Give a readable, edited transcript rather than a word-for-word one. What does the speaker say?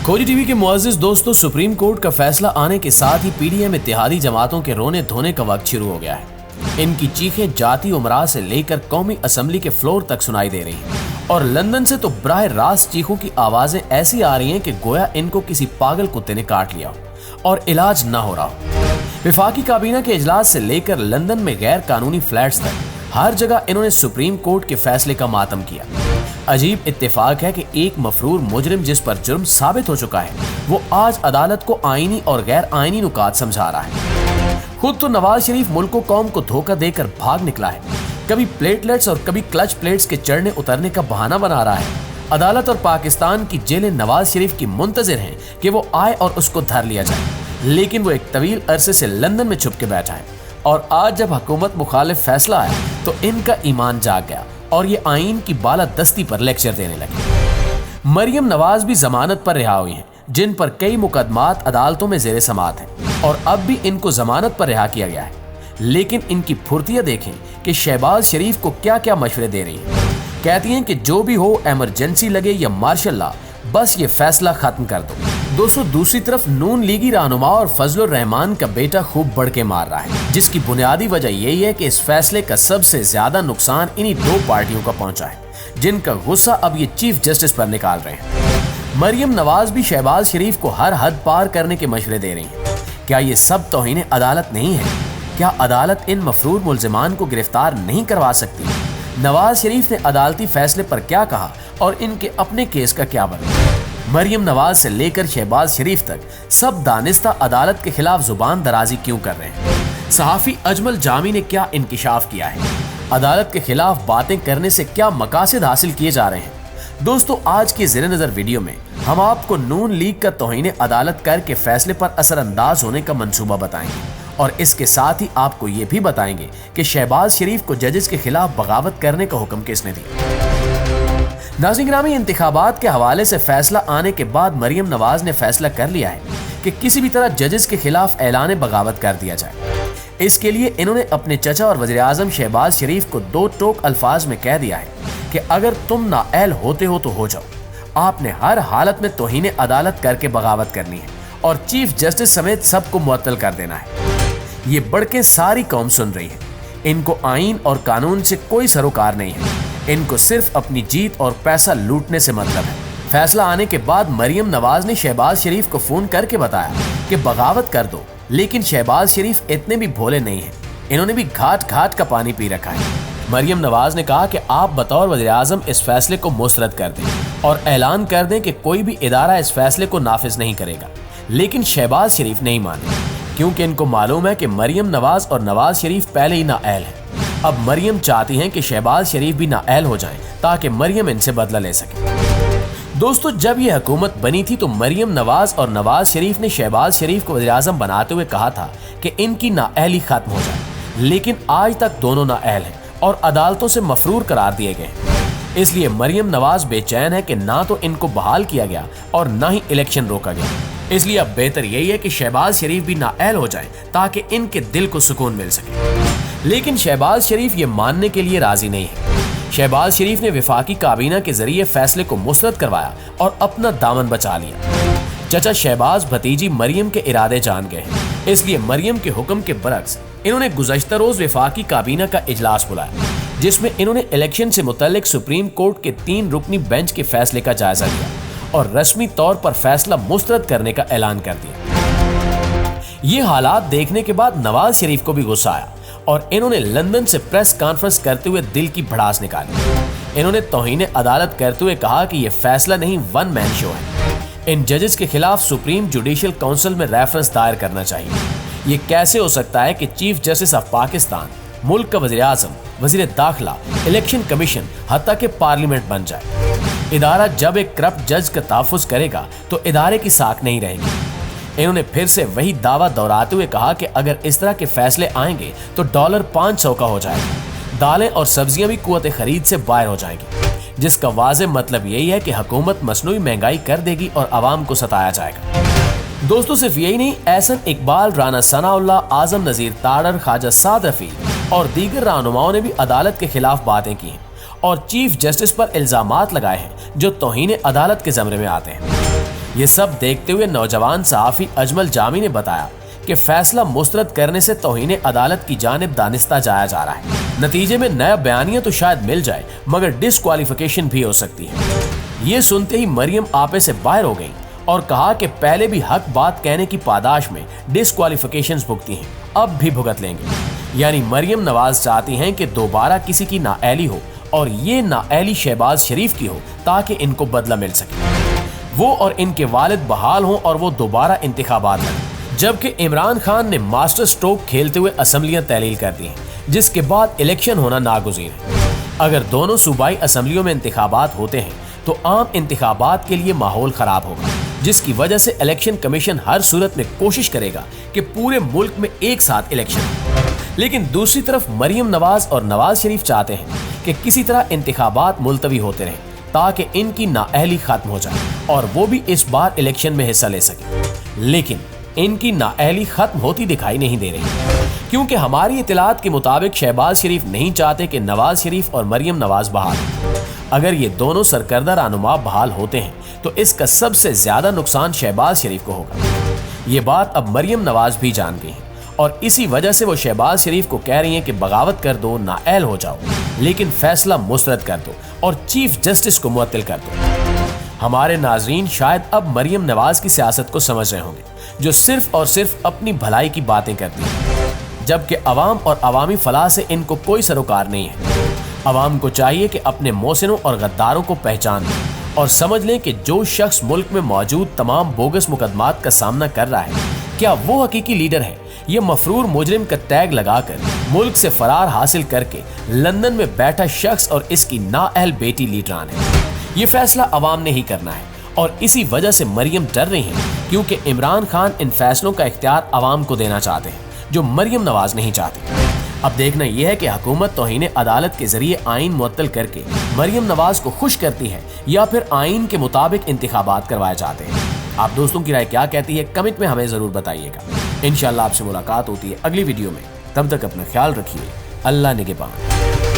खोजी टीवी के मुअज़्ज़िज़ दोस्तों, सुप्रीम कोर्ट का फैसला आने के साथ ही पीडीएम इत्तेहादी जमातों के रोने धोने का वक्त शुरू हो गया है। इनकी चीखें जाती उमरा से लेकर कौमी असेंबली के फ्लोर तक सुनाई दे रही हैं और लंदन से तो बराह रास्त चीखों की आवाजें ऐसी आ रही हैं कि गोया इनको किसी पागल कुत्ते ने काट लिया हो और इलाज न हो रहा हो। विफाकी काबीना के इजलास से लेकर लंदन में गैर कानूनी फ्लैट्स तक हर जगह इन्होंने सुप्रीम कोर्ट के फैसले का मातम किया। अजीब इत्तेफाक है कि एक मफरूर मुजरिम जिस पर जुर्म साबित हो चुका है वो आज अदालत को आईनी और गैर आईनी नुकात समझा रहा है। खुद तो नवाज शरीफ मुल्क कौम को धोखा देकर भाग निकला है, कभी प्लेटलेट्स और कभी क्लच प्लेट्स के चढ़ने उतरने का बहाना बना रहा है। अदालत और पाकिस्तान की जेलें नवाज शरीफ की मुंतजिर हैं कि वो आए और उसको धर लिया जाए, लेकिन वो एक तवील अरसे से लंदन में छुप के बैठा है और आज जब हुकूमत मुखालिफ फैसला आया तो इनका ईमान जाग गया और ये आईन की बालादस्ती पर लेक्चर देने लगे। मरियम नवाज भी जमानत पर रिहा हुई हैं, जिन पर कई मुकदमात अदालतों में जेर समात हैं और अब भी इनको जमानत पर रिहा किया गया है। लेकिन इनकी फुर्तियां देखें कि शहबाज शरीफ को क्या क्या मशवरे दे रही है। कहती हैं कि जो भी हो, इमरजेंसी लगे या मार्शल लॉ, बस ये फैसला खत्म कर दो। दोस्तों, दूसरी तरफ नून लीगी रहनुमा और फजलुर रहमान का बेटा खूब बढ़ के मार रहा है, जिसकी बुनियादी वजह यही है कि इस फैसले का सबसे ज्यादा नुकसान इन्हीं दो पार्टियों का पहुंचा है, जिनका गुस्सा अब ये चीफ जस्टिस पर निकाल रहे हैं। मरियम नवाज भी शहबाज शरीफ को हर हद पार करने के मशवरे दे रही है। क्या ये सब तौहीन अदालत नहीं है? क्या अदालत इन मफरूर मुल्जिमान को गिरफ्तार नहीं करवा सकती? नवाज शरीफ ने अदालती फैसले पर क्या कहा और इनके अपने केस का क्या बना? मरियम नवाज से लेकर शहबाज शरीफ तक सब दानिस्ता अदालत के खिलाफ जुबान दराजी क्यों कर रहे हैं? सहाफी अजमल जामी ने क्या इंकिशाफ किया है? अदालत के खिलाफ बातें करने से क्या मकासद हासिल किए जा रहे हैं? दोस्तों, आज के ज़ेरे नज़र वीडियो में हम आपको नून लीग का तौहीन अदालत करके फैसले पर असरअंदाज होने का मंसूबा बताएंगे और इसके साथ ही आपको ये भी बताएंगे कि शहबाज शरीफ को जजेस के खिलाफ बगावत करने का हुक्म किसने दिया। नाज़रीन ग्रामी, इंतखाबात के हवाले से फैसला आने के बाद मरियम नवाज ने फैसला कर लिया है कि किसी भी तरह जजेस के खिलाफ ऐलान बगावत कर दिया जाए। इसके लिए इन्होंने अपने चचा और वज़ीर आज़म शहबाज शरीफ को दो टोक अल्फाज में कह दिया है कि अगर तुम नाअहल होते हो तो हो जाओ, आपने हर हालत में तौहीन अदालत करके बगावत करनी है और चीफ जस्टिस समेत सबको मुअत्तल कर देना है। ये बढ़ के सारी कौम सुन रही है। इनको आईन और कानून से कोई सरोकार नहीं है, इनको सिर्फ अपनी जीत और पैसा लूटने से मतलब है। फैसला आने के बाद मरियम नवाज ने शहबाज शरीफ को फोन करके बताया कि बगावत कर दो, लेकिन शहबाज शरीफ इतने भी भोले नहीं हैं, इन्होंने भी घाट घाट का पानी पी रखा है। मरियम नवाज ने कहा कि आप बतौर वज़ीर आज़म इस फैसले को मुस्तरद कर दें और ऐलान कर दें कि कोई भी इदारा इस फैसले को नाफिज नहीं करेगा। लेकिन शहबाज शरीफ नहीं माने, क्योंकि इनको मालूम है कि मरियम नवाज और नवाज शरीफ पहले ही नाअहल हैं। अब मरियम चाहती हैं कि शहबाज शरीफ भी नाअहल हो जाएं ताकि मरियम इनसे बदला ले सके। दोस्तों, जब ये हुकूमत बनी थी तो मरियम नवाज और नवाज शरीफ ने शहबाज शरीफ को वज़ीर आज़म बनाते हुए कहा था कि इनकी नाअहली खत्म हो जाए, लेकिन आज तक दोनों नाअहल हैं और अदालतों से मफरूर करार दिए गए। इसलिए मरियम नवाज बेचैन है कि ना तो इनको बहाल किया गया और ना ही इलेक्शन रोका गया। इसलिए अब बेहतर यही है कि शहबाज शरीफ भी नाअहल हो जाए ताकि इनके दिल को सुकून मिल सके। लेकिन शहबाज शरीफ ये मानने के लिए राजी नहीं है। शहबाज शरीफ ने विफाकी काबीना के जरिए फैसले को मुस्तरद करवाया और अपना दामन बचा लिया। चचा शहबाज भतीजी मरियम के इरादे जान गए, इसलिए मरियम के हुक्म के बरक्स इन्होंने गुज़श्ता रोज विफाकी काबीना का इजलास बुलाया, जिसमें इन्होंने इलेक्शन से मुतल्लिक सुप्रीम कोर्ट के 3 रुकनी बेंच के फैसले का जायजा लिया और रस्मी तौर पर फैसला मुस्तरद करने का ऐलान कर दिया। ये हालात देखने के बाद नवाज शरीफ को भी गुस्सा आया और इन्होंने लंदन से प्रेस कॉन्फ्रेंस करते हुए दिल की भड़ास निकाली। इन्होंने तौहीन अदालत करते हुए कहा कि यह फैसला नहीं, वन मैन शो है। इन जजेस के खिलाफ सुप्रीम जुडिशियल काउंसिल में रेफरेंस दायर करना चाहिए। ये कैसे हो सकता है कि चीफ जस्टिस ऑफ पाकिस्तान, मुल्क का वज़ीर आज़म, वज़ीर दाखिला, इलेक्शन कमीशन, हत्ता के पार्लियामेंट बन जाए। इदारा जब एक करप्ट जज का तहफ़्फ़ुज़ करेगा तो इदारे की साख नहीं रहेगी। इन्होंने फिर से वही दावा दोहराते हुए कहा कि अगर इस तरह के फैसले आएंगे तो डॉलर 500 का हो जाएगा, दालें और सब्जियां भी कुव्वत खरीद से बाहर हो जाएंगी, जिसका वाज़ेह मतलब यही है कि हुकूमत मसनूई महंगाई कर देगी और आवाम को सताया जाएगा। दोस्तों, सिर्फ यही नहीं, एहसन इकबाल, राना सनाउल्लाह, आजम नज़ीर ताड़र, ख्वाजा साद रफ़ी और दीगर रहनुमाओं ने भी अदालत के खिलाफ बातें की हैं और चीफ जस्टिस पर इल्जामात लगाए हैं जो तौहीन अदालत के ज़मरे में आते हैं। ये सब देखते हुए नौजवान सहाफी अजमल जामी ने बताया कि फैसला मुस्तरद करने से तौहीन अदालत की जानिब दानिस्ता जाया जा रहा है। नतीजे में नया बयानिया तो शायद मिल जाए मगर डिस्क्वालिफिकेशन भी हो सकती है। ये सुनते ही मरियम आपे से बाहर हो गई और कहा कि पहले भी हक बात कहने की पादाश में डिस्क्वालिफिकेशंस भुगती हैं, अब भी भुगत लेंगे। यानी मरियम नवाज चाहती हैं कि दोबारा किसी की नाअहली हो और ये नाअहली शहबाज शरीफ की हो ताकि इनको बदला मिल सके, वो और इनके वालिद बहाल हों और वो दोबारा इंतखाबात लड़ें। जबकि इमरान खान ने मास्टर स्ट्रोक खेलते हुए असम्बलियां तहलील कर दी हैं, जिसके बाद इलेक्शन होना नागुज़ीर है। अगर दोनों सूबाई असम्बलियों में इंतखाबात होते हैं तो आम इंतखाबात के लिए माहौल खराब होगा, जिसकी वजह से इलेक्शन कमीशन हर सूरत में कोशिश करेगा कि पूरे मुल्क में एक साथ इलेक्शन हो। लेकिन दूसरी तरफ मरियम नवाज और नवाज शरीफ चाहते हैं कि किसी तरह इंतखाबात मुलतवी होते रहें ताकि इनकी नाअहली खत्म हो जाए और वो भी इस बार इलेक्शन में हिस्सा ले सके। लेकिन इनकी नाअहली खत्म होती दिखाई नहीं दे रही, क्योंकि हमारी इत्तलात के मुताबिक शहबाज शरीफ नहीं चाहते कि नवाज शरीफ और मरियम नवाज बहाल हों। अगर ये दोनों सरकर्दा रहनुमा बहाल होते हैं तो इसका सबसे ज्यादा नुकसान शहबाज शरीफ को होगा। ये बात अब मरियम नवाज भी जान गई है और इसी वजह से वो शहबाज शरीफ को कह रही हैं कि बगावत कर दो, नाअहल हो जाओ, लेकिन फैसला मुस्तरद कर दो और चीफ जस्टिस को मुअत्तल कर दो। हमारे नाजरीन शायद अब मरियम नवाज की सियासत को समझ रहे होंगे, जो सिर्फ और सिर्फ अपनी भलाई की बातें करती है, जबकि अवाम और अवामी फलाह से इनको कोई सरोकार नहीं है। अवाम को चाहिए कि अपने मोहसिनों और गद्दारों को पहचान लें और समझ लें कि जो शख्स मुल्क में मौजूद तमाम बोगस मुकदमात का सामना कर रहा है, क्या वो हकीकी लीडर है? ये मफरूर मुजरिम का टैग लगाकर मुल्क से फरार हासिल करके लंदन में बैठा शख्स और इसकी नाअहल बेटी लीडरान है। ये फैसला अवाम ने ही करना है और इसी वजह से मरियम डर रही हैं, क्योंकि इमरान खान इन फैसलों का इख्तियार अवाम को देना चाहते हैं, जो मरियम नवाज नहीं चाहती। अब देखना यह है कि हुकूमत तौहीन अदालत के जरिए आइन मुअत्तल करके मरियम नवाज को खुश करती है या फिर आइन के मुताबिक इंतखाबात करवाए जाते हैं। आप दोस्तों की राय क्या कहती है, कमेंट में हमें जरूर बताइएगा। इंशाअल्लाह आपसे मुलाकात होती है अगली वीडियो में। तब तक अपना ख्याल रखिए। अल्लाह निगहबान।